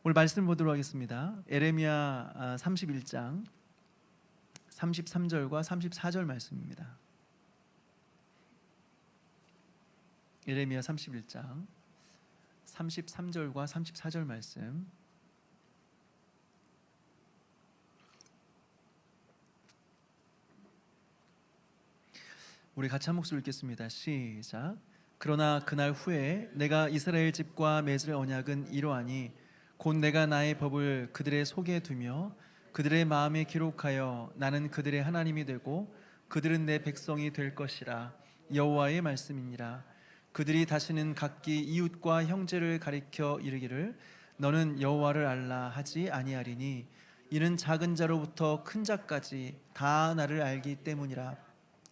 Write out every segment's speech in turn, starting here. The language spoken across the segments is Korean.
오늘 말씀 보도록 하겠습니다. 예레미야 31장 33절과 34절 말씀입니다. 예레미야 31장 33절과 34절 말씀. 우리 같이 한 목소리 읽겠습니다. 시작. 그러나 그날 후에 내가 이스라엘 집과 맺을 언약은 이러하니 곧 내가 나의 법을 그들의 속에 두며 그들의 마음에 기록하여 나는 그들의 하나님이 되고 그들은 내 백성이 될 것이라. 여호와의 말씀이니라. 그들이 다시는 각기 이웃과 형제를 가리켜 이르기를 너는 여호와를 알라 하지 아니하리니 이는 작은 자로부터 큰 자까지 다 나를 알기 때문이라.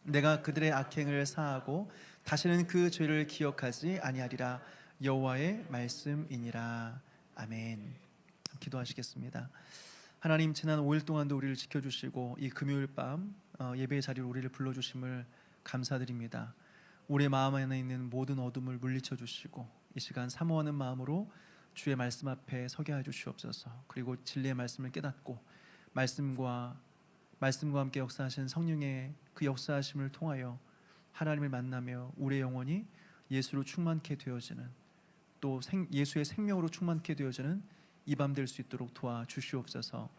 내가 그들의 악행을 사하고 다시는 그 죄를 기억하지 아니하리라. 여호와의 말씀이니라. 아멘. 기도하시겠습니다. 하나님, 지난 5일 동안도 우리를 지켜주시고 이 금요일 밤 예배의 자리로 우리를 불러주심을 감사드립니다. 우리의 마음 안에 있는 모든 어둠을 물리쳐 주시고 이 시간 사모하는 마음으로 주의 말씀 앞에 서게 해 주시옵소서. 그리고 진리의 말씀을 깨닫고 말씀과 함께 역사하신 성령의 그 역사하심을 통하여 하나님을 만나며 우리의 영혼이 예수로 충만케 되어지는, 또 예수의 생명으로 충만케 되어지는 이 밤 될 수 있도록 도와주시옵소서.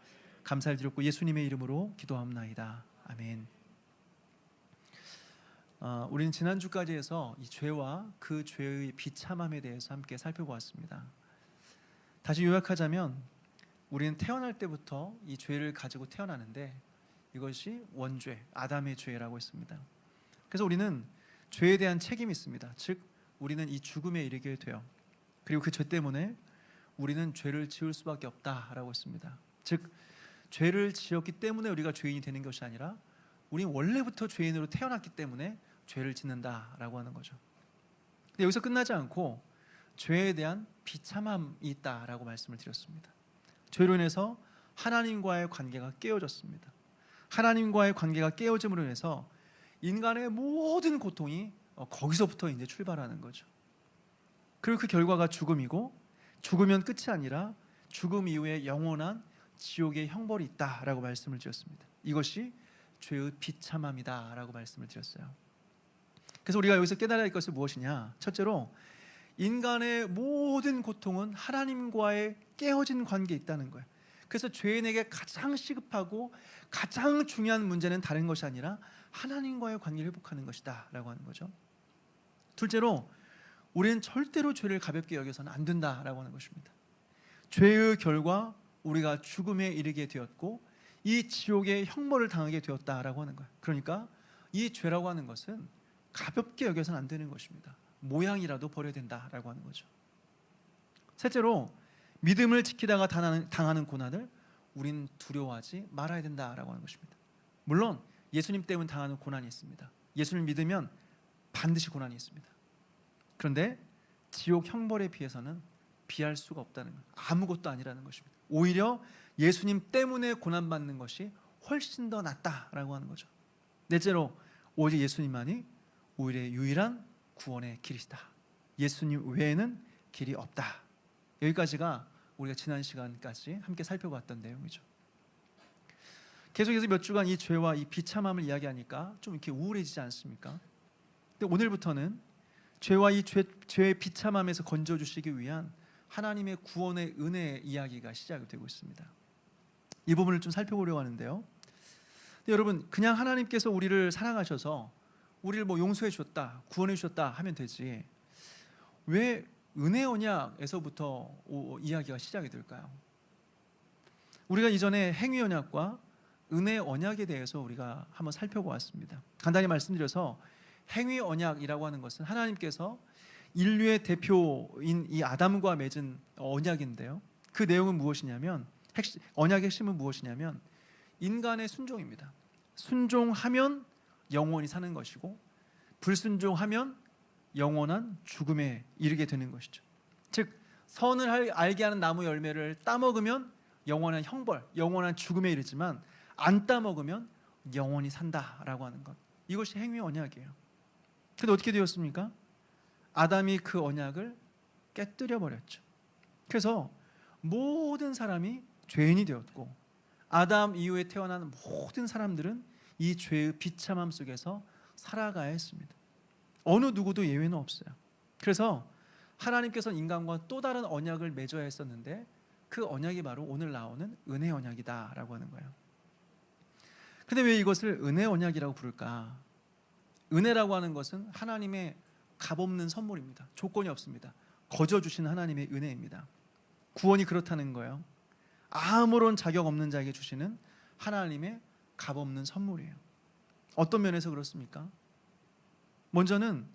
감사를 드렸고 예수님의 이름으로 기도합나이다. 아멘. 우리는 지난주까지 해서 이 죄와 그 죄의 비참함에 대해서 함께 살펴보았습니다. 다시 요약하자면 우리는 태어날 때부터 이 죄를 가지고 태어나는데 이것이 원죄, 아담의 죄라고 했습니다. 그래서 우리는 죄에 대한 책임이 있습니다. 즉 우리는 이 죽음에 이르게 돼요. 그리고 그 죄 때문에 우리는 죄를 지을 수밖에 없다라고 했습니다. 즉 죄를 지었기 때문에 우리가 죄인이 되는 것이 아니라 우리는 원래부터 죄인으로 태어났기 때문에 죄를 짓는다라고 하는 거죠. 근데 여기서 끝나지 않고 죄에 대한 비참함이 있다라고 말씀을 드렸습니다. 죄로 인해서 하나님과의 관계가 깨어졌습니다. 하나님과의 관계가 깨어짐으로 인해서 인간의 모든 고통이 거기서부터 이제 출발하는 거죠. 그리고 그 결과가 죽음이고, 죽으면 끝이 아니라 죽음 이후에 영원한 지옥의 형벌이 있다라고 말씀을 드렸습니다. 이것이 죄의 비참함이다라고 말씀을 드렸어요. 그래서 우리가 여기서 깨달아야 할 것은 무엇이냐? 첫째로 인간의 모든 고통은 하나님과의 깨어진 관계에 있다는 거예요. 그래서 죄인에게 가장 시급하고 가장 중요한 문제는 다른 것이 아니라 하나님과의 관계를 회복하는 것이다 라고 하는 거죠. 둘째로 우리는 절대로 죄를 가볍게 여겨서는 안 된다라고 하는 것입니다. 죄의 결과 우리가 죽음에 이르게 되었고 이 지옥의 형벌을 당하게 되었다라고 하는 거예요. 그러니까 이 죄라고 하는 것은 가볍게 여겨서는 안 되는 것입니다. 모양이라도 버려야 된다라고 하는 거죠. 셋째로 믿음을 지키다가 당하는 고난을 우린 두려워하지 말아야 된다라고 하는 것입니다. 물론 예수님 때문에 당하는 고난이 있습니다. 예수님을 믿으면 반드시 고난이 있습니다. 그런데 지옥 형벌에 비해서는 비할 수가 없다는 것, 아무것도 아니라는 것입니다. 오히려 예수님 때문에 고난받는 것이 훨씬 더 낫다라고 하는 거죠. 넷째로 오직 예수님만이 우리의 유일한 구원의 길이시다. 예수님 외에는 길이 없다. 여기까지가 우리가 지난 시간까지 함께 살펴봤던 내용이죠. 계속해서 몇 주간 이 죄와 이 비참함을 이야기하니까 좀 이렇게 우울해지지 않습니까? 근데 오늘부터는 죄와 이 죄의 비참함에서 건져주시기 위한 하나님의 구원의 은혜의 이야기가 시작이 되고 있습니다. 이 부분을 좀 살펴보려고 하는데요. 근데 여러분, 그냥 하나님께서 우리를 사랑하셔서 우리를 용서해 주셨다, 구원해 주셨다 하면 되지 왜 은혜 언약에서부터 이야기가 시작이 될까요? 우리가 이전에 행위 언약과 은혜 언약에 대해서 우리가 한번 살펴보았습니다. 간단히 말씀드려서 행위 언약이라고 하는 것은 하나님께서 인류의 대표인 이 아담과 맺은 언약인데요. 그 내용은 무엇이냐면, 언약의 핵심은 무엇이냐면 인간의 순종입니다. 순종하면 영원히 사는 것이고 불순종하면 영원한 죽음에 이르게 되는 것이죠. 즉 선을 알게 하는 나무 열매를 따먹으면 영원한 형벌, 영원한 죽음에 이르지만 안 따먹으면 영원히 산다라고 하는 것, 이것이 행위 언약이에요. 근데 어떻게 되었습니까? 아담이 그 언약을 깨뜨려 버렸죠. 그래서 모든 사람이 죄인이 되었고 아담 이후에 태어난 모든 사람들은 이 죄의 비참함 속에서 살아가야 했습니다. 어느 누구도 예외는 없어요. 그래서 하나님께서는 인간과 또 다른 언약을 맺어야 했었는데 그 언약이 바로 오늘 나오는 은혜 언약이다라고 하는 거예요. 근데 왜 이것을 은혜 언약이라고 부를까? 은혜라고 하는 것은 하나님의 값없는 선물입니다. 조건이 없습니다. 거저 주신 하나님의 은혜입니다. 구원이 그렇다는 거예요. 아무런 자격 없는 자에게 주시는 하나님의 값없는 선물이에요. 어떤 면에서 그렇습니까? 먼저는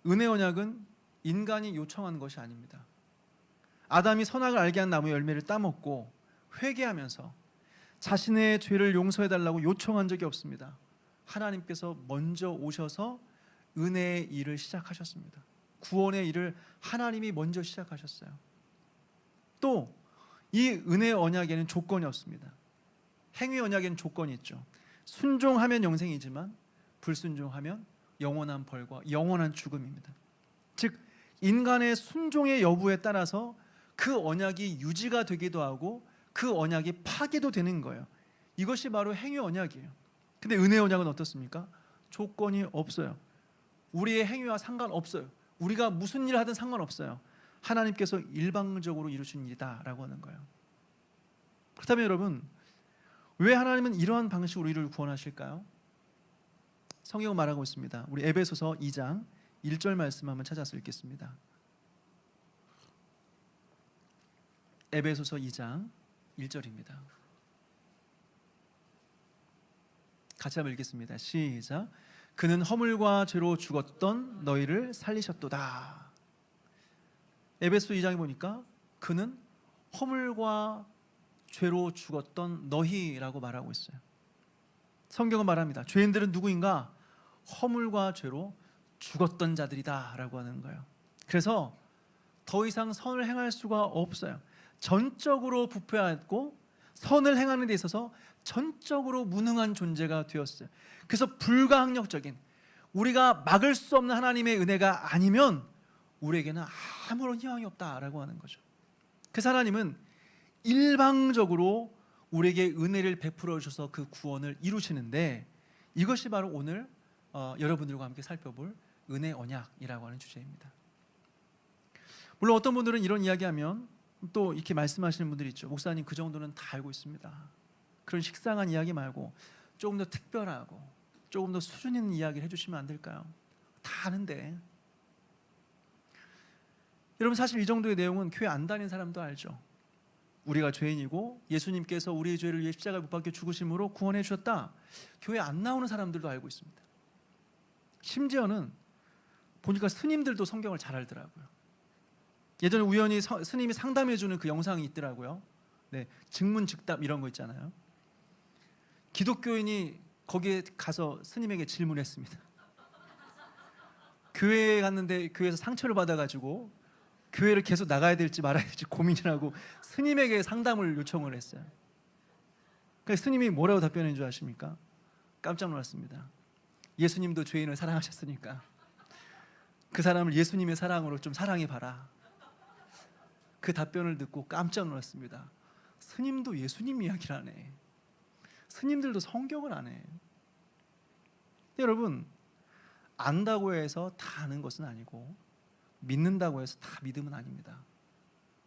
은혜 언약은 인간이 요청한 것이 아닙니다. 아담이 선악을 알게 한 나무 열매를 따먹고 회개하면서 자신의 죄를 용서해달라고 요청한 적이 없습니다. 하나님께서 먼저 오셔서 은혜의 일을 시작하셨습니다. 구원의 일을 하나님이 먼저 시작하셨어요. 또 이 은혜 언약에는 조건이 없습니다. 행위 언약에는 조건이 있죠. 순종하면 영생이지만 불순종하면 영원한 벌과 영원한 죽음입니다. 즉 인간의 순종의 여부에 따라서 그 언약이 유지가 되기도 하고 그 언약이 파기도 되는 거예요. 이것이 바로 행위 언약이에요. 근데 은혜 언약은 어떻습니까? 조건이 없어요. 우리의 행위와 상관없어요. 우리가 무슨 일을 하든 상관없어요. 하나님께서 일방적으로 이루신 일이다 라고 하는 거예요. 그렇다면 여러분, 왜 하나님은 이러한 방식으로 우리를 구원하실까요? 성경은 말하고 있습니다. 우리 에베소서 2장 1절 말씀 한번 찾아서 읽겠습니다. 에베소서 2장 1절입니다. 같이 한번 읽겠습니다. 시작. 그는 허물과 죄로 죽었던 너희를 살리셨도다. 에베소 2장에 보니까 그는 허물과 죄로 죽었던 너희라고 말하고 있어요. 성경은 말합니다. 죄인들은 누구인가? 허물과 죄로 죽었던 자들이다 라고 하는 거예요. 그래서 더 이상 선을 행할 수가 없어요. 전적으로 부패하였고 선을 행하는 데 있어서 전적으로 무능한 존재가 되었어요. 그래서 불가항력적인, 우리가 막을 수 없는 하나님의 은혜가 아니면 우리에게는 아무런 희망이 없다라고 하는 거죠. 그래서 하나님은 일방적으로 우리에게 은혜를 베풀어 주셔서 그 구원을 이루시는데, 이것이 바로 오늘 여러분들과 함께 살펴볼 은혜 언약이라고 하는 주제입니다. 물론 어떤 분들은 이런 이야기하면 또 이렇게 말씀하시는 분들이 있죠. 목사님, 그 정도는 다 알고 있습니다. 그런 식상한 이야기 말고 조금 더 특별하고 조금 더 수준 있는 이야기를 해주시면 안 될까요? 다 아는데. 여러분, 사실 이 정도의 내용은 교회 안 다니는 사람도 알죠. 우리가 죄인이고 예수님께서 우리의 죄를 위해 십자가에 못 박혀 죽으심으로 구원해 주셨다. 교회 안 나오는 사람들도 알고 있습니다. 심지어는 보니까 스님들도 성경을 잘 알더라고요. 예전에 우연히 스님이 상담해 주는 그 영상이 있더라고요. 네, 증문즉답 이런 거 있잖아요. 기독교인이 거기에 가서 스님에게 질문했습니다. 교회에 갔는데 교회에서 상처를 받아가지고 교회를 계속 나가야 될지 말아야 될지 고민을 하고 스님에게 상담을 요청을 했어요. 그래서 스님이 뭐라고 답변한 줄 아십니까? 깜짝 놀랐습니다. 예수님도 죄인을 사랑하셨으니까 그 사람을 예수님의 사랑으로 좀 사랑해봐라. 그 답변을 듣고 깜짝 놀랐습니다. 스님도 예수님 이야기를 하네. 스님들도 성경을 안 해. 여러분, 안다고 해서 다 아는 것은 아니고 믿는다고 해서 다 믿음은 아닙니다.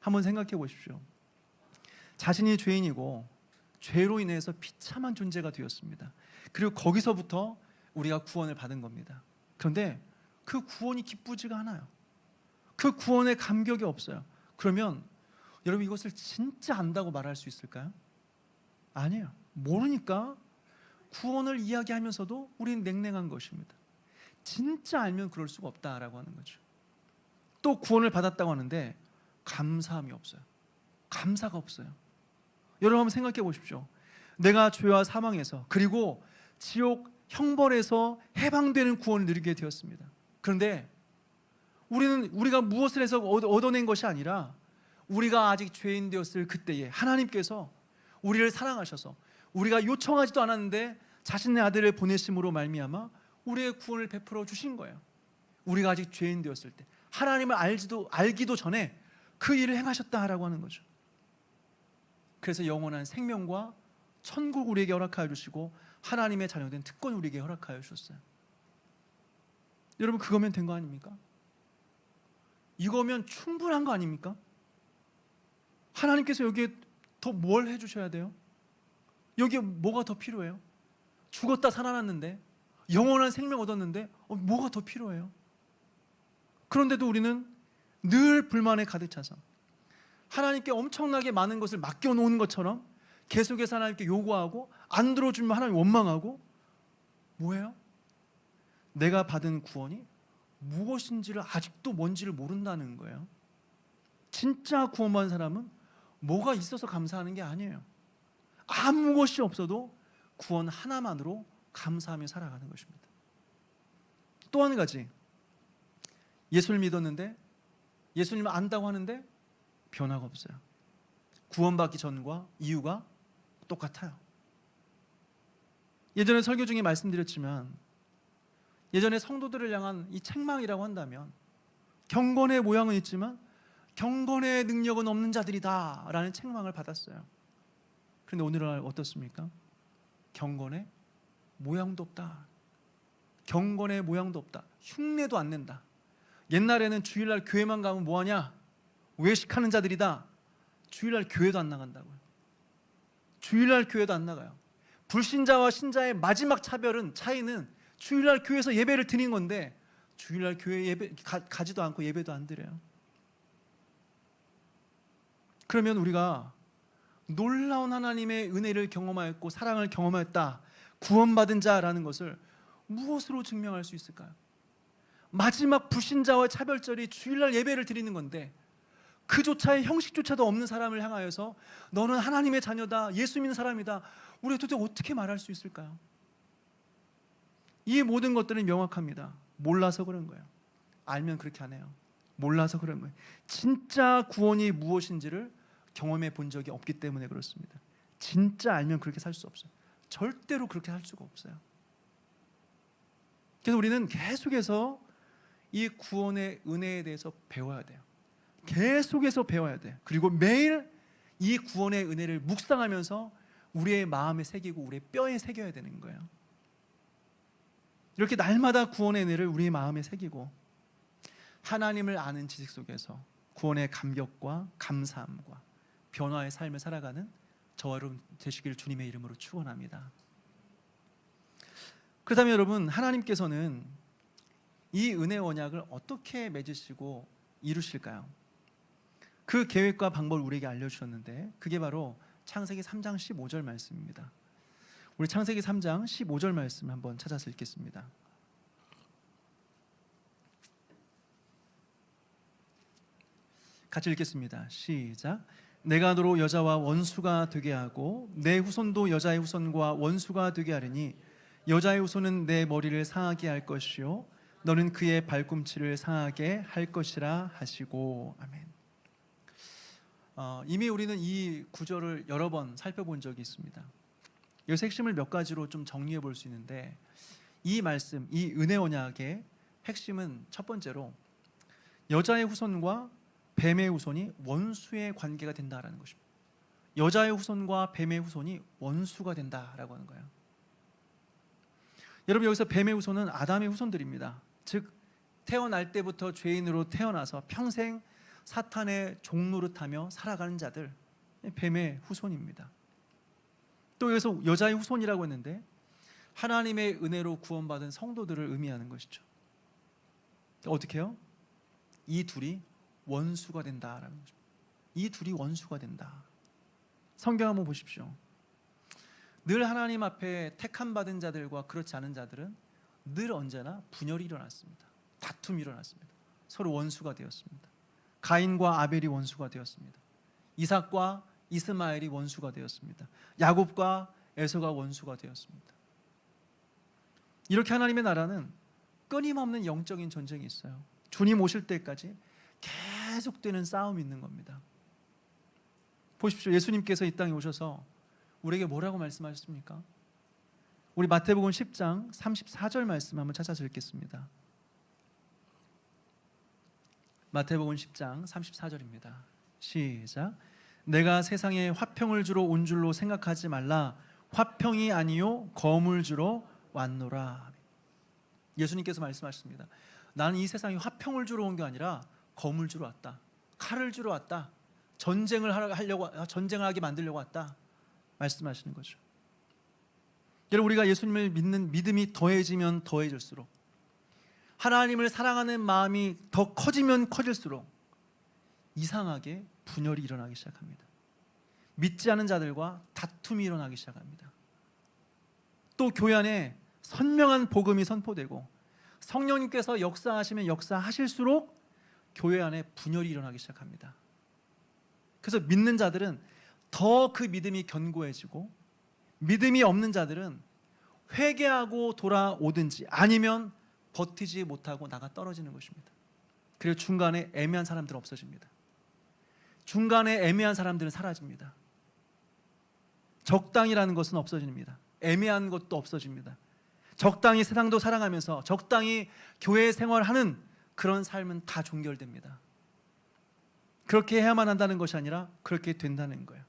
한번 생각해 보십시오. 자신이 죄인이고 죄로 인해서 비참한 존재가 되었습니다. 그리고 거기서부터 우리가 구원을 받은 겁니다. 그런데 그 구원이 기쁘지가 않아요. 그 구원에 감격이 없어요. 그러면 여러분, 이것을 진짜 안다고 말할 수 있을까요? 아니에요. 모르니까 구원을 이야기하면서도 우리는 냉랭한 것입니다. 진짜 알면 그럴 수가 없다라고 하는 거죠. 또 구원을 받았다고 하는데 감사함이 없어요. 감사가 없어요. 여러분, 한번 생각해 보십시오. 내가 죄와 사망에서 그리고 지옥 형벌에서 해방되는 구원을 누리게 되었습니다. 그런데 우리가 무엇을 해서 얻어낸 것이 아니라 우리가 아직 죄인 되었을 그때에 하나님께서 우리를 사랑하셔서 우리가 요청하지도 않았는데 자신의 아들을 보내심으로 말미암아 우리의 구원을 베풀어 주신 거예요. 우리가 아직 죄인 되었을 때 하나님을 알기도 전에 그 일을 행하셨다라고 하는 거죠. 그래서 영원한 생명과 천국 우리에게 허락하여 주시고 하나님의 자녀된 특권 우리에게 허락하여 주셨어요. 여러분, 그거면 된 거 아닙니까? 이거면 충분한 거 아닙니까? 하나님께서 여기에 더 뭘 해주셔야 돼요? 여기에 뭐가 더 필요해요? 죽었다 살아났는데, 영원한 생명 얻었는데 뭐가 더 필요해요? 그런데도 우리는 늘 불만에 가득 차서 하나님께 엄청나게 많은 것을 맡겨놓은 것처럼 계속해서 하나님께 요구하고 안 들어주면 하나님 원망하고, 뭐예요? 내가 받은 구원이 무엇인지를 아직도 뭔지를 모른다는 거예요. 진짜 구원받은 사람은 뭐가 있어서 감사하는 게 아니에요. 아무것이 없어도 구원 하나만으로 감사하며 살아가는 것입니다. 또 한 가지, 예수를 믿었는데 예수님을 안다고 하는데 변화가 없어요. 구원받기 전과 이유가 똑같아요. 예전에 설교 중에 말씀드렸지만, 예전에 성도들을 향한 이 책망이라고 한다면 경건의 모양은 있지만 경건의 능력은 없는 자들이다 라는 책망을 받았어요. 그런데 오늘날 어떻습니까? 경건의 모양도 없다. 경건의 모양도 없다. 흉내도 안 낸다. 옛날에는 주일날 교회만 가면 뭐하냐? 외식하는 자들이다. 주일날 교회도 안 나간다고요. 주일날 교회도 안 나가요. 불신자와 신자의 마지막 차이는 주일날 교회에서 예배를 드리는 건데 주일날 교회 예배 가지도 않고 예배도 안 드려요. 그러면 우리가 놀라운 하나님의 은혜를 경험하였고 사랑을 경험하였다, 구원받은 자라는 것을 무엇으로 증명할 수 있을까요? 마지막 불신자와 차별절이 주일날 예배를 드리는 건데 그조차의 형식조차도 없는 사람을 향하여서 너는 하나님의 자녀다, 예수 믿는 사람이다, 우리가 도대체 어떻게 말할 수 있을까요? 이 모든 것들은 명확합니다. 몰라서 그런 거예요. 알면 그렇게 안 해요. 몰라서 그런 거예요. 진짜 구원이 무엇인지를 경험해 본 적이 없기 때문에 그렇습니다. 진짜 알면 그렇게 살 수 없어요. 절대로 그렇게 할 수가 없어요. 그래서 우리는 계속해서 이 구원의 은혜에 대해서 배워야 돼요. 계속해서 배워야 돼요. 그리고 매일 이 구원의 은혜를 묵상하면서 우리의 마음에 새기고 우리의 뼈에 새겨야 되는 거예요. 이렇게 날마다 구원의 은혜를 우리의 마음에 새기고 하나님을 아는 지식 속에서 구원의 감격과 감사함과 변화의 삶을 살아가는 저와 여러분 되시길 주님의 이름으로 축원합니다. 그렇다면 여러분, 하나님께서는 이 은혜 언약을 어떻게 맺으시고 이루실까요? 그 계획과 방법을 우리에게 알려주셨는데 그게 바로 창세기 3장 15절 말씀입니다. 우리 창세기 3장 15절 말씀 한번 찾아서 읽겠습니다. 같이 읽겠습니다. 시작. 내가 너로 여자와 원수가 되게 하고 내 후손도 여자의 후손과 원수가 되게 하리니 여자의 후손은 내 머리를 상하게 할 것이요 너는 그의 발꿈치를 상하게 할 것이라 하시고. 아멘. 이미 우리는 이 구절을 여러 번 살펴본 적이 있습니다. 여기서 핵심을 몇 가지로 좀 정리해 볼 수 있는데, 이 말씀, 이 은혜 언약의 핵심은 첫 번째로 여자의 후손과 뱀의 후손이 원수의 관계가 된다라는 것입니다. 여자의 후손과 뱀의 후손이 원수가 된다라고 하는 거예요. 여러분, 여기서 뱀의 후손은 아담의 후손들입니다. 즉 태어날 때부터 죄인으로 태어나서 평생 사탄의 종노릇하며 살아가는 자들, 뱀의 후손입니다. 또 여기서 여자의 후손이라고 했는데 하나님의 은혜로 구원받은 성도들을 의미하는 것이죠. 어떻게 해요? 이 둘이 원수가 된다라는 거죠. 이 둘이 원수가 된다. 성경 한번 보십시오. 늘 하나님 앞에 택함 받은 자들과 그렇지 않은 자들은 늘 언제나 분열이 일어났습니다. 다툼이 일어났습니다. 서로 원수가 되었습니다. 가인과 아벨이 원수가 되었습니다. 이삭과 이스마엘이 원수가 되었습니다. 야곱과 에서가 원수가 되었습니다. 이렇게 하나님의 나라는 끊임없는 영적인 전쟁이 있어요. 주님 오실 때까지 계속되는 싸움이 있는 겁니다. 보십시오. 예수님께서 이 땅에 오셔서 우리에게 뭐라고 말씀하셨습니까? 우리 마태복음 10장 34절 말씀 한번 찾아서 읽겠습니다. 마태복음 10장 34절입니다. 시작. 내가 세상에 화평을 주러 온 줄로 생각하지 말라. 화평이 아니요 검을 주러 왔노라. 예수님께서 말씀하십니다. 나는 이 세상에 화평을 주러 온 게 아니라 검을 주러 왔다. 칼을 주러 왔다. 전쟁을 하게 만들려고 왔다. 말씀하시는 거죠. 여러분, 우리가 예수님을 믿는 믿음이 더해지면 더해질수록, 하나님을 사랑하는 마음이 더 커지면 커질수록 이상하게 분열이 일어나기 시작합니다. 믿지 않은 자들과 다툼이 일어나기 시작합니다. 또 교회 안에 선명한 복음이 선포되고 성령님께서 역사하시면 역사하실수록 교회 안에 분열이 일어나기 시작합니다. 그래서 믿는 자들은 더 그 믿음이 견고해지고, 믿음이 없는 자들은 회개하고 돌아오든지 아니면 버티지 못하고 나가 떨어지는 것입니다. 그리고 중간에 애매한 사람들은 없어집니다. 중간에 애매한 사람들은 사라집니다. 적당이라는 것은 없어집니다. 애매한 것도 없어집니다. 적당히 세상도 사랑하면서 적당히 교회 생활하는 그런 삶은 다 종결됩니다. 그렇게 해야만 한다는 것이 아니라 그렇게 된다는 거예요.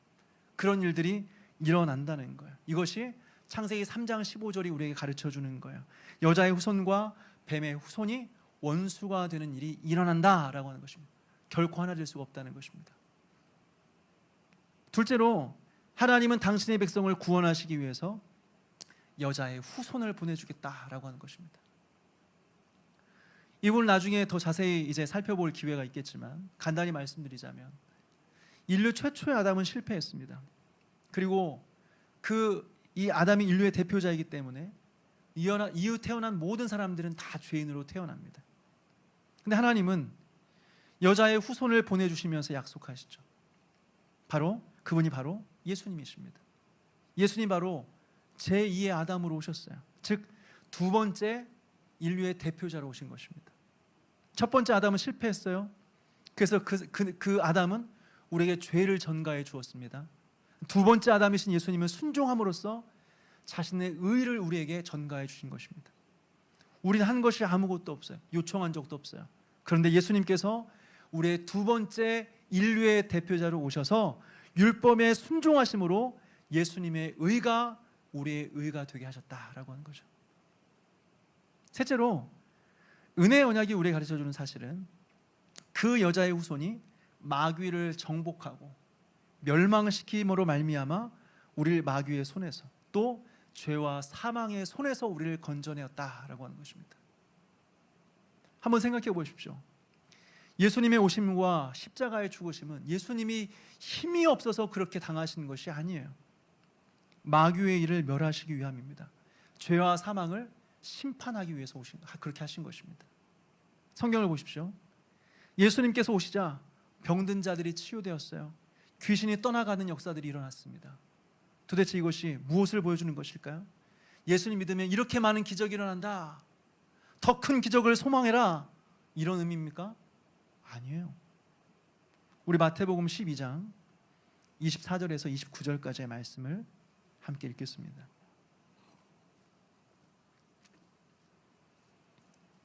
그런 일들이 일어난다는 거예요. 이것이 창세기 3장 15절이 우리에게 가르쳐주는 거예요. 여자의 후손과 뱀의 후손이 원수가 되는 일이 일어난다라고 하는 것입니다. 결코 하나 될 수가 없다는 것입니다. 둘째로, 하나님은 당신의 백성을 구원하시기 위해서 여자의 후손을 보내주겠다라고 하는 것입니다. 이 부분을 나중에 더 자세히 이제 살펴볼 기회가 있겠지만 간단히 말씀드리자면, 인류 최초의 아담은 실패했습니다. 그리고 이 아담이 인류의 대표자이기 때문에 이후 태어난 모든 사람들은 다 죄인으로 태어납니다. 근데 하나님은 여자의 후손을 보내주시면서 약속하시죠. 그분이 바로 예수님이십니다. 예수님 바로 제2의 아담으로 오셨어요. 즉 두 번째 인류의 대표자로 오신 것입니다. 첫 번째 아담은 실패했어요. 그래서 그 아담은 우리에게 죄를 전가해 주었습니다. 두 번째 아담이신 예수님은 순종함으로써 자신의 의를 우리에게 전가해 주신 것입니다. 우리는 한 것이 아무것도 없어요. 요청한 적도 없어요. 그런데 예수님께서 우리의 두 번째 인류의 대표자로 오셔서 율법에 순종하심으로 예수님의 의가 우리의 의가 되게 하셨다라고 하는 거죠. 셋째로, 은혜의 언약이 우리에게 가르쳐주는 사실은 그 여자의 후손이 마귀를 정복하고 멸망시킴으로 말미암아 우리를 마귀의 손에서, 또 죄와 사망의 손에서 우리를 건져내었다라고 하는 것입니다. 한번 생각해 보십시오. 예수님의 오심과 십자가의 죽으심은 예수님이 힘이 없어서 그렇게 당하신 것이 아니에요. 마귀의 일을 멸하시기 위함입니다. 죄와 사망을 심판하기 위해서 그렇게 하신 것입니다. 성경을 보십시오. 예수님께서 오시자 병든 자들이 치유되었어요. 귀신이 떠나가는 역사들이 일어났습니다. 도대체 이것이 무엇을 보여주는 것일까요? 예수님 믿으면 이렇게 많은 기적이 일어난다, 더 큰 기적을 소망해라, 이런 의미입니까? 아니에요. 우리 마태복음 12장 24절에서 29절까지의 말씀을 함께 읽겠습니다.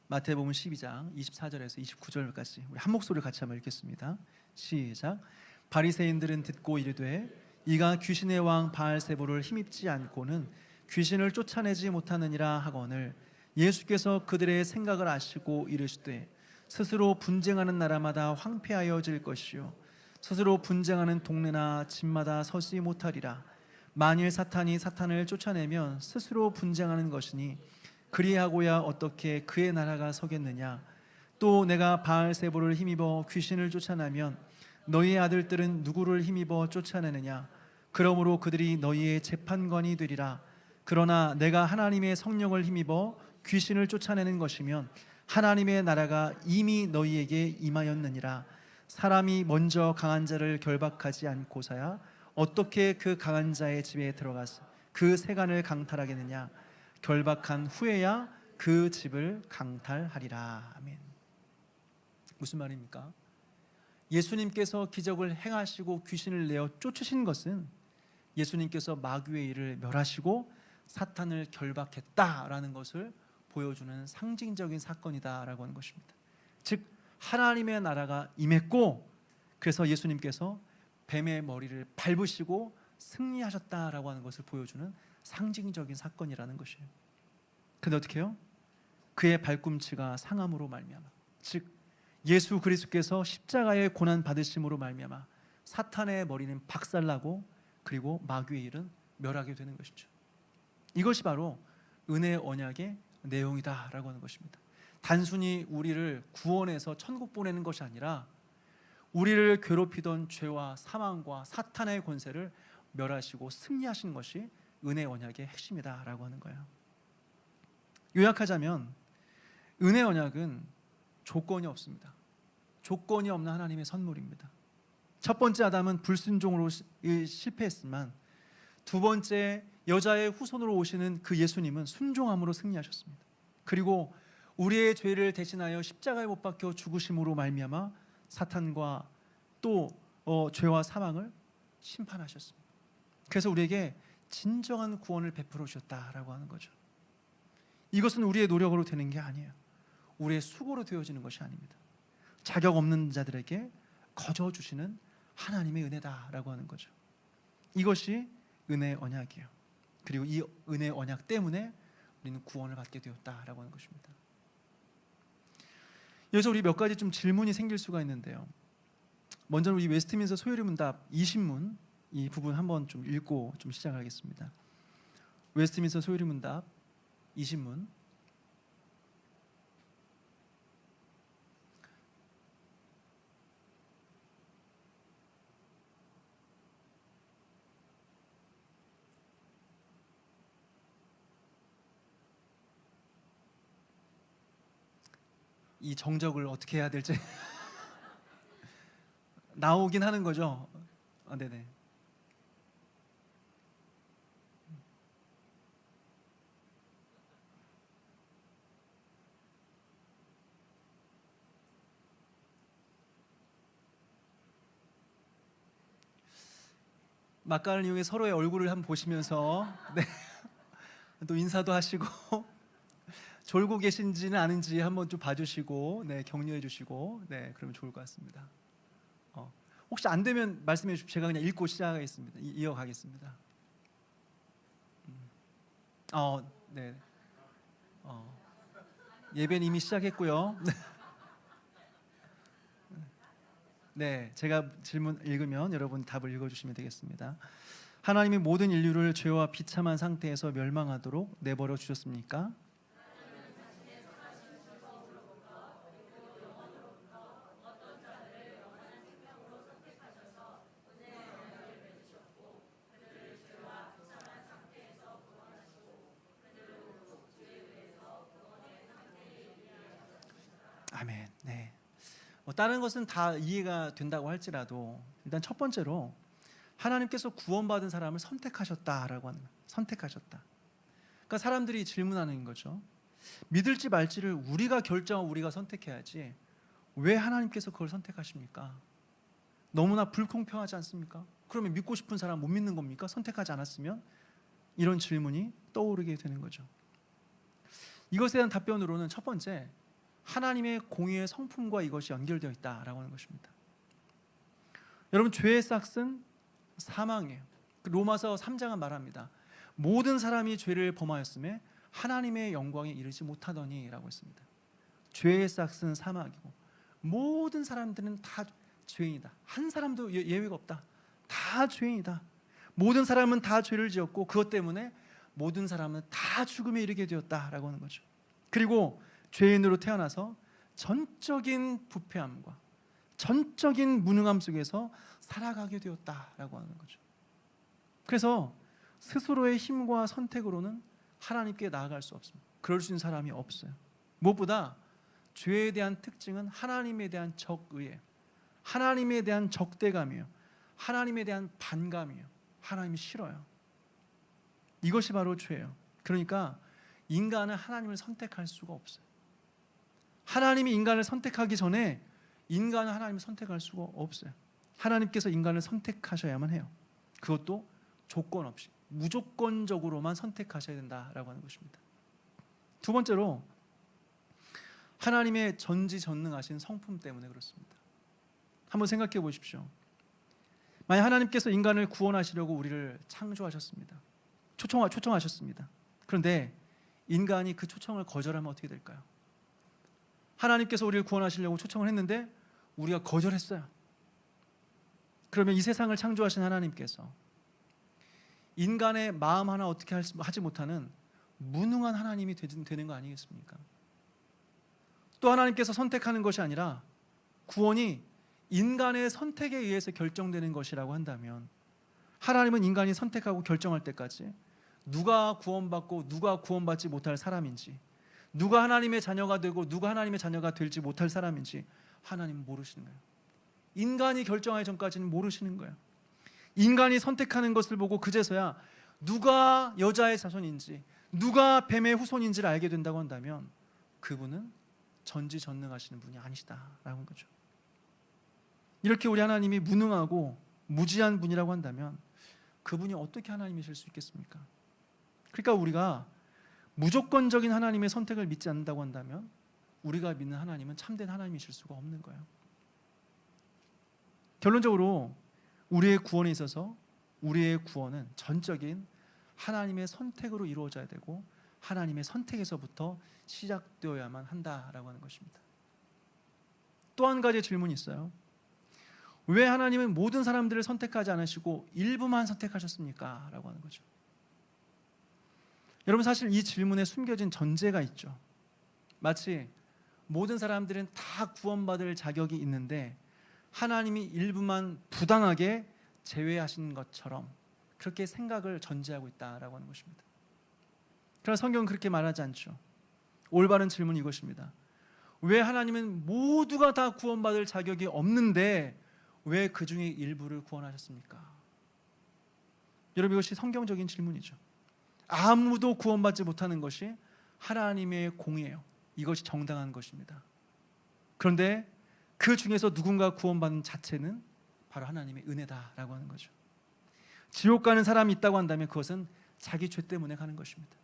마태복음 12장 24절에서 29절까지 우리 한 목소리를 같이 한번 읽겠습니다. 시작. 바리새인들은 듣고 이르되 이가 귀신의 왕 바알세불을 힘입지 않고는 귀신을 쫓아내지 못하느니라 하거늘, 예수께서 그들의 생각을 아시고 이르시되 스스로 분쟁하는 나라마다 황폐하여질 것이요 스스로 분쟁하는 동네나 집마다 서지 못하리라. 만일 사탄이 사탄을 쫓아내면 스스로 분쟁하는 것이니 그리하고야 어떻게 그의 나라가 서겠느냐. 또 내가 바알세불을 힘입어 귀신을 쫓아내면 너희의 아들들은 누구를 힘입어 쫓아내느냐. 그러므로 그들이 너희의 재판관이 되리라. 그러나 내가 하나님의 성령을 힘입어 귀신을 쫓아내는 것이면 하나님의 나라가 이미 너희에게 임하였느니라. 사람이 먼저 강한 자를 결박하지 않고서야 어떻게 그 강한 자의 집에 들어가서 그 세간을 강탈하겠느냐. 결박한 후에야 그 집을 강탈하리라. 아멘. 무슨 말입니까? 예수님께서 기적을 행하시고 귀신을 내어 쫓으신 것은 예수님께서 마귀의 일을 멸하시고 사탄을 결박했다라는 것을 보여주는 상징적인 사건이다라고 하는 것입니다. 즉 하나님의 나라가 임했고, 그래서 예수님께서 뱀의 머리를 밟으시고 승리하셨다라고 하는 것을 보여주는 상징적인 사건이라는 것이에요. 근데 어떻게 해요? 그의 발꿈치가 상함으로 말미암아, 즉 예수 그리스도께서 십자가의 고난 받으심으로 말미암아 사탄의 머리는 박살나고 그리고 마귀의 일은 멸하게 되는 것이죠. 이것이 바로 은혜의 언약의 내용이다라고 하는 것입니다. 단순히 우리를 구원해서 천국 보내는 것이 아니라 우리를 괴롭히던 죄와 사망과 사탄의 권세를 멸하시고 승리하신 것이 은혜의 언약의 핵심이다라고 하는 거예요. 요약하자면 은혜의 언약은 조건이 없습니다. 조건이 없는 하나님의 선물입니다. 첫 번째 아담은 불순종으로 실패했지만 두 번째 여자의 후손으로 오시는 그 예수님은 순종함으로 승리하셨습니다. 그리고 우리의 죄를 대신하여 십자가에 못 박혀 죽으심으로 말미암아 사탄과 또 죄와 사망을 심판하셨습니다. 그래서 우리에게 진정한 구원을 베풀어 주셨다라고 하는 거죠. 이것은 우리의 노력으로 되는 게 아니에요. 우리의 수고로 되어지는 것이 아닙니다. 자격 없는 자들에게 거저 주시는 하나님의 은혜다라고 하는 거죠. 이것이 은혜의 언약이에요. 그리고 이 은혜의 언약 때문에 우리는 구원을 받게 되었다라고 하는 것입니다. 여기서 우리 몇 가지 좀 질문이 생길 수가 있는데요. 먼저 우리 웨스트민스터 소요리 문답 20문 이 부분 한번 좀 읽고 좀 시작하겠습니다. 웨스트민스터 소요리 문답 20문. 이 정적을 어떻게 해야 될지 나오긴 하는 거죠. 네네. 막간을 이용해 서로의 얼굴을 한번 보시면서 네. 또 인사도 하시고 졸고 계신지는 아닌지 한번 좀 봐주시고 네, 격려해 주시고 네, 그러면 좋을 것 같습니다. 혹시 안 되면 말씀해 주시면 제가 그냥 읽고 시작하겠습니다. 이어가겠습니다. 네. 예배는 이미 시작했고요. 네, 제가 질문 읽으면 여러분 답을 읽어주시면 되겠습니다. 하나님이 모든 인류를 죄와 비참한 상태에서 멸망하도록 내버려 주셨습니까? 아멘. 네. 다른 것은 다 이해가 된다고 할지라도 일단 첫 번째로 하나님께서 구원받은 사람을 선택하셨다라고 하는 거예요. 선택하셨다. 그러니까 사람들이 질문하는 거죠. 믿을지 말지를 우리가 결정하고 우리가 선택해야지 왜 하나님께서 그걸 선택하십니까? 너무나 불공평하지 않습니까? 그러면 믿고 싶은 사람 못 믿는 겁니까? 선택하지 않았으면? 이런 질문이 떠오르게 되는 거죠. 이것에 대한 답변으로는 첫 번째, 하나님의 공의의 성품과 이것이 연결되어 있다라고 하는 것입니다. 여러분, 죄의 싹은 사망이에요. 로마서 3장은 말합니다. 모든 사람이 죄를 범하였음에 하나님의 영광에 이르지 못하더니 라고 했습니다. 죄의 싹은 사망이고 모든 사람들은 다 죄인이다. 한 사람도 예외가 없다. 다 죄인이다. 모든 사람은 다 죄를 지었고 그것 때문에 모든 사람은 다 죽음에 이르게 되었다라고 하는 거죠. 그리고 죄인으로 태어나서 전적인 부패함과 전적인 무능함 속에서 살아가게 되었다라고 하는 거죠. 그래서 스스로의 힘과 선택으로는 하나님께 나아갈 수 없습니다. 그럴 수 있는 사람이 없어요. 무엇보다 죄에 대한 특징은 하나님에 대한 적의예요. 하나님에 대한 적대감이에요. 하나님에 대한 반감이에요. 하나님이 싫어요. 이것이 바로 죄예요. 그러니까 인간은 하나님을 선택할 수가 없어요. 하나님이 인간을 선택하기 전에 인간은 하나님을 선택할 수가 없어요. 하나님께서 인간을 선택하셔야만 해요. 그것도 조건 없이 무조건적으로만 선택하셔야 된다라고 하는 것입니다. 두 번째로 하나님의 전지전능하신 성품 때문에 그렇습니다. 한번 생각해 보십시오. 만약 하나님께서 인간을 구원하시려고 우리를 창조하셨습니다. 초청하셨습니다. 그런데 인간이 그 초청을 거절하면 어떻게 될까요? 하나님께서 우리를 구원하시려고 초청을 했는데 우리가 거절했어요. 그러면 이 세상을 창조하신 하나님께서 인간의 마음 하나 어떻게 하지 못하는 무능한 하나님이 되는 거 아니겠습니까? 또 하나님께서 선택하는 것이 아니라 구원이 인간의 선택에 의해서 결정되는 것이라고 한다면, 하나님은 인간이 선택하고 결정할 때까지 누가 구원받고 누가 구원받지 못할 사람인지, 누가 하나님의 자녀가 되고 누가 하나님의 자녀가 될지 못할 사람인지 하나님은 모르시는 거예요. 인간이 결정하기 전까지는 모르시는 거예요. 인간이 선택하는 것을 보고 그제서야 누가 여자의 자손인지 누가 뱀의 후손인지를 알게 된다고 한다면 그분은 전지전능하시는 분이 아니시다라고 하는 거죠. 이렇게 우리 하나님이 무능하고 무지한 분이라고 한다면 그분이 어떻게 하나님이실 수 있겠습니까? 그러니까 우리가 무조건적인 하나님의 선택을 믿지 않는다고 한다면 우리가 믿는 하나님은 참된 하나님이실 수가 없는 거예요. 결론적으로 우리의 구원에 있어서 우리의 구원은 전적인 하나님의 선택으로 이루어져야 되고 하나님의 선택에서부터 시작되어야만 한다라고 하는 것입니다. 또 한 가지 질문이 있어요. 왜 하나님은 모든 사람들을 선택하지 않으시고 일부만 선택하셨습니까? 라고 하는 거죠. 여러분, 사실 이 질문에 숨겨진 전제가 있죠. 마치 모든 사람들은 다 구원받을 자격이 있는데 하나님이 일부만 부당하게 제외하신 것처럼 그렇게 생각을 전제하고 있다라고 하는 것입니다. 그러나 성경은 그렇게 말하지 않죠. 올바른 질문은 이것입니다. 왜 하나님은 모두가 다 구원받을 자격이 없는데 왜 그 중에 일부를 구원하셨습니까? 여러분, 이것이 성경적인 질문이죠. 아무도 구원받지 못하는 것이 하나님의 공의예요. 이것이 정당한 것입니다. 그런데 그 중에서 누군가 구원받는 자체는 바로 하나님의 은혜다라고 하는 거죠. 지옥 가는 사람이 있다고 한다면 그것은 자기 죄 때문에 가는 것입니다.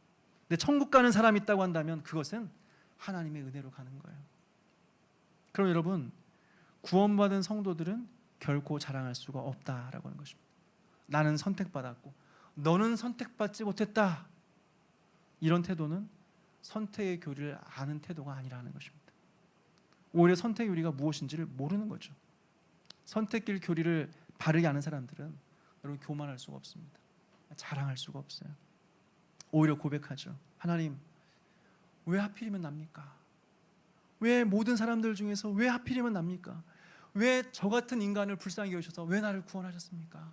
근데 천국 가는 사람이 있다고 한다면 그것은 하나님의 은혜로 가는 거예요. 그럼 여러분, 구원받은 성도들은 결코 자랑할 수가 없다라고 하는 것입니다. 나는 선택받았고 너는 선택받지 못했다. 이런 태도는 선택의 교리를 아는 태도가 아니라는 것입니다. 오히려 선택의 교리가 무엇인지를 모르는 거죠. 선택길 교리를 바르게 아는 사람들은 여러분 교만할 수가 없습니다. 자랑할 수가 없어요. 오히려 고백하죠. 하나님, 왜 하필이면 납니까? 왜 모든 사람들 중에서 왜 하필이면 납니까? 왜 저 같은 인간을 불쌍히 여기셔서 왜 나를 구원하셨습니까?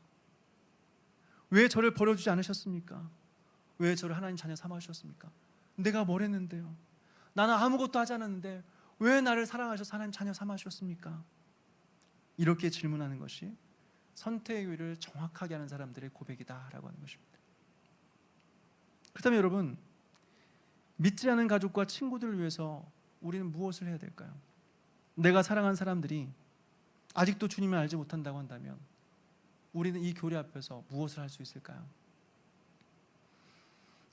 왜 저를 버려주지 않으셨습니까? 왜 저를 하나님 자녀 삼아주셨습니까? 내가 뭘 했는데요? 나는 아무것도 하지 않았는데 왜 나를 사랑하셔서 하나님 자녀 삼아주셨습니까? 이렇게 질문하는 것이 선택의 교리를 정확하게 하는 사람들의 고백이다라고 하는 것입니다. 그렇다면 여러분, 믿지 않은 가족과 친구들을 위해서 우리는 무엇을 해야 될까요? 내가 사랑한 사람들이 아직도 주님을 알지 못한다고 한다면 우리는 이 교리 앞에서 무엇을 할 수 있을까요?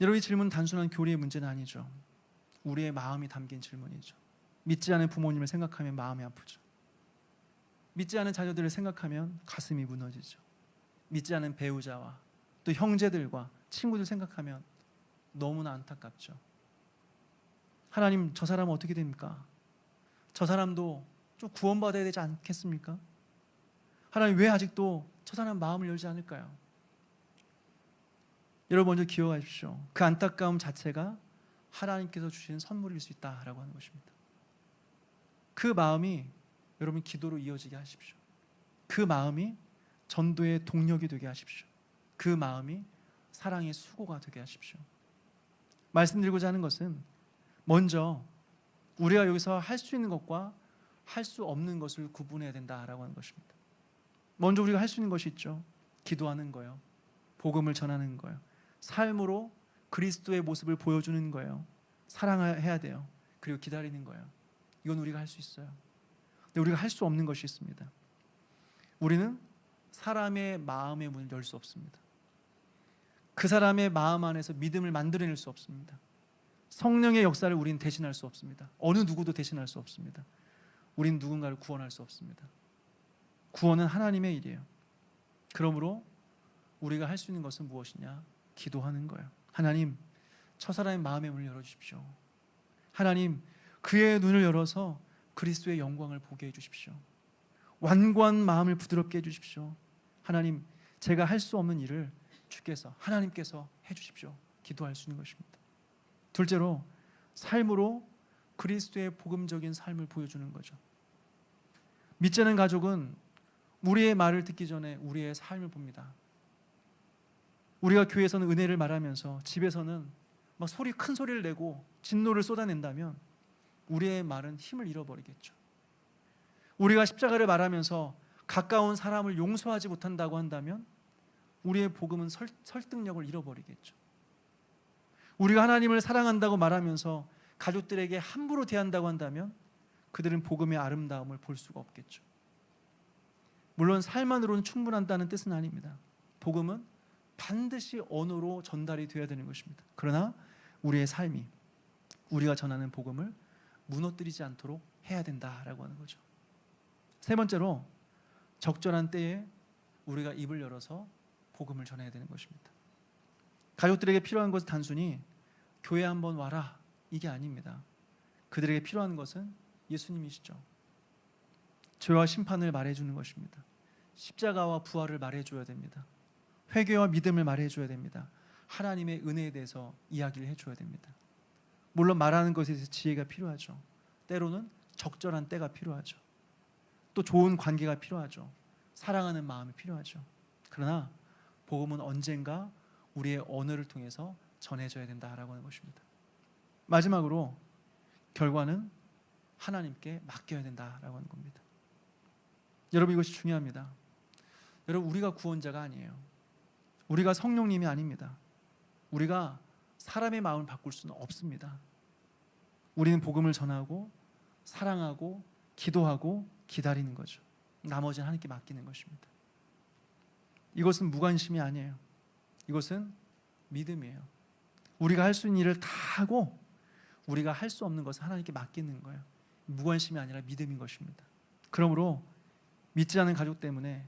여러분, 이 질문은 단순한 교리의 문제는 아니죠. 우리의 마음이 담긴 질문이죠. 믿지 않은 부모님을 생각하면 마음이 아프죠. 믿지 않은 자녀들을 생각하면 가슴이 무너지죠. 믿지 않은 배우자와 또 형제들과 친구들 생각하면 너무나 안타깝죠. 하나님, 저 사람은 어떻게 됩니까? 저 사람도 좀 구원받아야 되지 않겠습니까? 하나님, 왜 아직도 저 사람 마음을 열지 않을까요? 여러분, 먼저 기억하십시오. 그 안타까움 자체가 하나님께서 주신 선물일 수 있다라고 하는 것입니다. 그 마음이 여러분 기도로 이어지게 하십시오. 그 마음이 전도의 동력이 되게 하십시오. 그 마음이 사랑의 수고가 되게 하십시오. 말씀드리고자 하는 것은 먼저 우리가 여기서 할 수 있는 것과 할 수 없는 것을 구분해야 된다라고 하는 것입니다. 먼저 우리가 할 수 있는 것이 있죠. 기도하는 거예요. 복음을 전하는 거예요. 삶으로 그리스도의 모습을 보여주는 거예요. 사랑해야 돼요. 그리고 기다리는 거예요. 이건 우리가 할 수 있어요. 근데 우리가 할 수 없는 것이 있습니다. 우리는 사람의 마음의 문을 열 수 없습니다. 그 사람의 마음 안에서 믿음을 만들어낼 수 없습니다. 성령의 역사를 우리는 대신할 수 없습니다. 어느 누구도 대신할 수 없습니다. 우리는 누군가를 구원할 수 없습니다. 구원은 하나님의 일이에요. 그러므로 우리가 할 수 있는 것은 무엇이냐? 기도하는 거예요. 하나님, 저 사람의 마음의 문을 열어주십시오. 하나님, 그의 눈을 열어서 그리스도의 영광을 보게 해주십시오. 완고한 마음을 부드럽게 해주십시오. 하나님, 제가 할 수 없는 일을 주께서, 하나님께서 해주십시오. 기도할 수 있는 것입니다. 둘째로, 삶으로 그리스도의 복음적인 삶을 보여주는 거죠. 믿지 않는 가족은 우리의 말을 듣기 전에 우리의 삶을 봅니다. 우리가 교회에서는 은혜를 말하면서 집에서는 막 큰 소리를 내고 진노를 쏟아낸다면 우리의 말은 힘을 잃어버리겠죠. 우리가 십자가를 말하면서 가까운 사람을 용서하지 못한다고 한다면 우리의 복음은 설득력을 잃어버리겠죠. 우리가 하나님을 사랑한다고 말하면서 가족들에게 함부로 대한다고 한다면 그들은 복음의 아름다움을 볼 수가 없겠죠. 물론 삶만으로는 충분한다는 뜻은 아닙니다. 복음은 반드시 언어로 전달이 되어야 되는 것입니다. 그러나 우리의 삶이 우리가 전하는 복음을 무너뜨리지 않도록 해야 된다라고 하는 거죠. 세 번째로, 적절한 때에 우리가 입을 열어서 복음을 전해야 되는 것입니다. 가족들에게 필요한 것은 단순히 교회 한번 와라 이게 아닙니다. 그들에게 필요한 것은 예수님이시죠. 죄와 심판을 말해주는 것입니다. 십자가와 부활을 말해줘야 됩니다. 회개와 믿음을 말해줘야 됩니다. 하나님의 은혜에 대해서 이야기를 해줘야 됩니다. 물론 말하는 것에 대해서 지혜가 필요하죠. 때로는 적절한 때가 필요하죠. 또 좋은 관계가 필요하죠. 사랑하는 마음이 필요하죠. 그러나 복음은 언젠가 우리의 언어를 통해서 전해져야 된다라고 하는 것입니다. 마지막으로 결과는 하나님께 맡겨야 된다라고 하는 겁니다. 여러분, 이것이 중요합니다. 여러분, 우리가 구원자가 아니에요. 우리가 성령님이 아닙니다. 우리가 사람의 마음을 바꿀 수는 없습니다. 우리는 복음을 전하고 사랑하고 기도하고 기다리는 거죠. 나머지는 하나님께 맡기는 것입니다. 이것은 무관심이 아니에요. 이것은 믿음이에요. 우리가 할 수 있는 일을 다 하고 우리가 할 수 없는 것을 하나님께 맡기는 거예요. 무관심이 아니라 믿음인 것입니다. 그러므로 믿지 않은 가족 때문에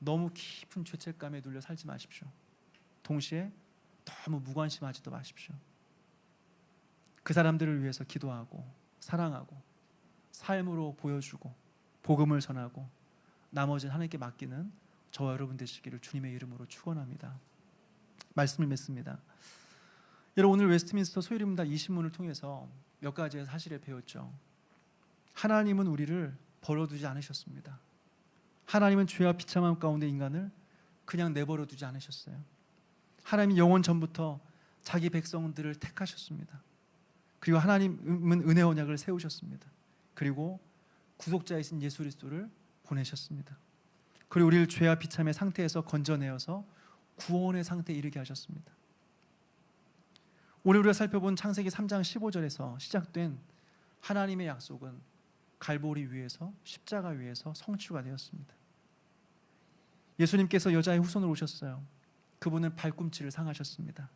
너무 깊은 죄책감에 눌려 살지 마십시오. 동시에 너무 무관심하지도 마십시오. 그 사람들을 위해서 기도하고 사랑하고 삶으로 보여주고 복음을 전하고 나머지는 하나님께 맡기는 저와 여러분 되시기를 주님의 이름으로 축원합니다. 말씀을 맺습니다. 여러분, 오늘 웨스트민스터 소일입니다. 이 신문을 통해서 몇 가지의 사실을 배웠죠. 하나님은 우리를 버려두지 않으셨습니다. 하나님은 죄와 비참함 가운데 인간을 그냥 내버려 두지 않으셨어요. 하나님이 영원 전부터 자기 백성들을 택하셨습니다. 그리고 하나님은 은혜 언약을 세우셨습니다. 그리고 구속자이신 예수 그리스도를 보내셨습니다. 그리고 우리를 죄와 비참의 상태에서 건져내어서 구원의 상태에 이르게 하셨습니다. 오늘 우리가 살펴본 창세기 3장 15절에서 시작된 하나님의 약속은 갈보리 위에서 십자가 위에서 성취가 되었습니다. 예수님께서 여자의 후손으로 오셨어요. 그분은 발꿈치를 상하셨습니다.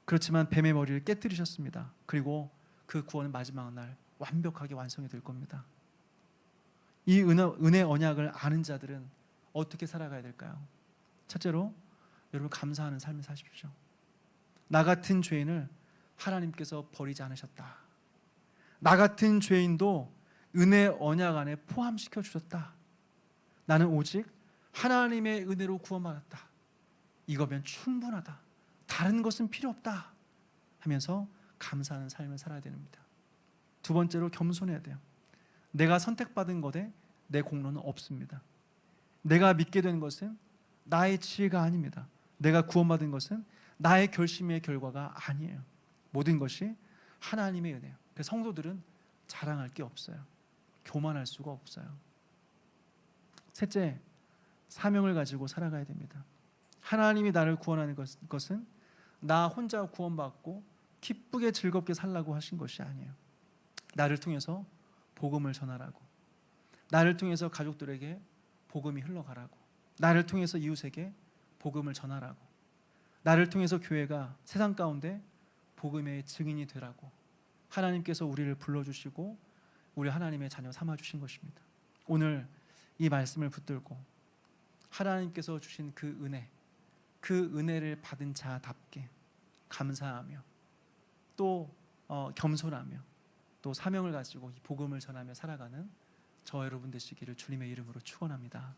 그렇지만 뱀의 머리를 깨뜨리셨습니다. 그리고 그 구원은 마지막 날 완벽하게 완성이 될 겁니다. 이 은혜 언약을 아는 자들은 어떻게 살아가야 될까요? 첫째로, 여러분 감사하는 삶을 사십시오. 나 같은 죄인을 하나님께서 버리지 않으셨다. 나 같은 죄인도 은혜 언약 안에 포함시켜 주셨다. 나는 오직 하나님의 은혜로 구원받았다. 이거면 충분하다. 다른 것은 필요 없다 하면서 감사하는 삶을 살아야 됩니다. 두 번째로, 겸손해야 돼요. 내가 선택받은 것에 내 공로는 없습니다. 내가 믿게 된 것은 나의 지혜가 아닙니다. 내가 구원받은 것은 나의 결심의 결과가 아니에요. 모든 것이 하나님의 은혜예요. 그래서 성도들은 자랑할 게 없어요. 교만할 수가 없어요. 셋째, 사명을 가지고 살아가야 됩니다. 하나님이 나를 구원하는 것은 나 혼자 구원받고 기쁘게 즐겁게 살라고 하신 것이 아니에요. 나를 통해서 복음을 전하라고, 나를 통해서 가족들에게 복음이 흘러가라고, 나를 통해서 이웃에게 복음을 전하라고, 나를 통해서 교회가 세상 가운데 복음의 증인이 되라고 하나님께서 우리를 불러주시고 우리 하나님의 자녀 삼아주신 것입니다. 오늘 이 말씀을 붙들고 하나님께서 주신 그 은혜를 받은 자답게 감사하며 또 겸손하며 또 사명을 가지고 이 복음을 전하며 살아가는 저 여러분 되시기를 주님의 이름으로 축원합니다.